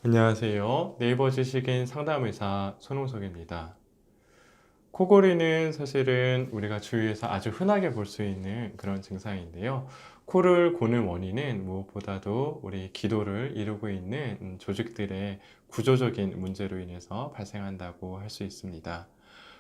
안녕하세요. 네이버 지식인 상담의사 손홍석입니다. 코골이는 사실은 우리가 주위에서 아주 흔하게 볼 수 있는 그런 증상인데요. 코를 고는 원인은 무엇보다도 우리 기도를 이루고 있는 조직들의 구조적인 문제로 인해서 발생한다고 할 수 있습니다.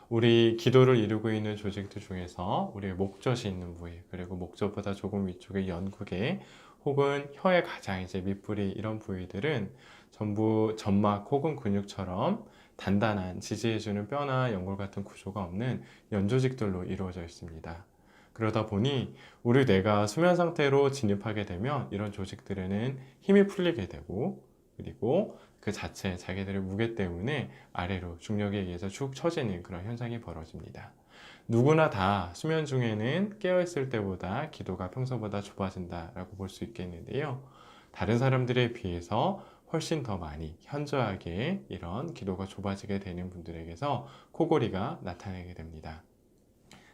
우리 기도를 이루고 있는 조직들 중에서 우리 목젖이 있는 부위, 그리고 목젖보다 조금 위쪽의 연구개, 혹은 혀의 가장 이제 밑부리 이런 부위들은 전부 점막 혹은 근육처럼 단단한 지지해주는 뼈나 연골 같은 구조가 없는 연조직들로 이루어져 있습니다. 그러다 보니 우리 뇌가 수면 상태로 진입하게 되면 이런 조직들에는 힘이 풀리게 되고, 그리고 그 자체 자기들의 무게 때문에 아래로 중력에 의해서 축 처지는 그런 현상이 벌어집니다. 누구나 다 수면 중에는 깨어있을 때보다 기도가 평소보다 좁아진다라고 볼 수 있겠는데요. 다른 사람들에 비해서 훨씬 더 많이 현저하게 이런 기도가 좁아지게 되는 분들에게서 코골이가 나타나게 됩니다.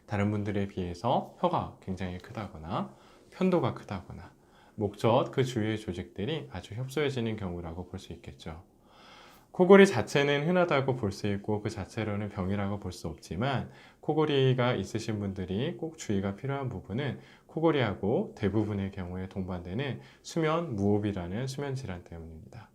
다른 분들에 비해서 혀가 굉장히 크다거나 편도가 크다거나 목젖 그 주위의 조직들이 아주 협소해지는 경우라고 볼 수 있겠죠. 코골이 자체는 흔하다고 볼 수 있고 그 자체로는 병이라고 볼 수 없지만, 코골이가 있으신 분들이 꼭 주의가 필요한 부분은 코골이하고 대부분의 경우에 동반되는 수면 무호흡이라는 수면 질환 때문입니다.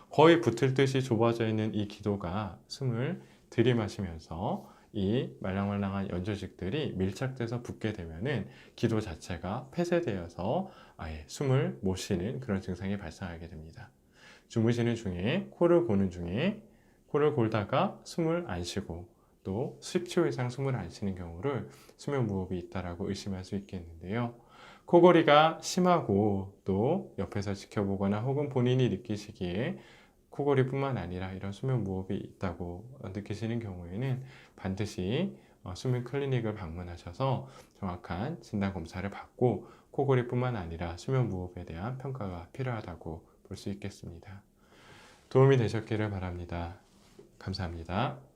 거의 붙을 듯이 좁아져 있는 이 기도가 숨을 들이마시면서 이 말랑말랑한 연조직들이 밀착돼서 붙게 되면은 기도 자체가 폐쇄되어서 아예 숨을 못 쉬는 그런 증상이 발생하게 됩니다. 주무시는 중에 코를 고는 중에 코를 골다가 숨을 안 쉬고 또 10초 이상 숨을 안 쉬는 경우를 수면 무호흡이 있다라고 의심할 수 있겠는데요. 코골이가 심하고 또 옆에서 지켜보거나 혹은 본인이 느끼시기에 코골이뿐만 아니라 이런 수면 무호흡이 있다고 느끼시는 경우에는 반드시 수면 클리닉을 방문하셔서 정확한 진단 검사를 받고 코골이뿐만 아니라 수면 무호흡에 대한 평가가 필요하다고 볼 수 있겠습니다. 도움이 되셨기를 바랍니다. 감사합니다.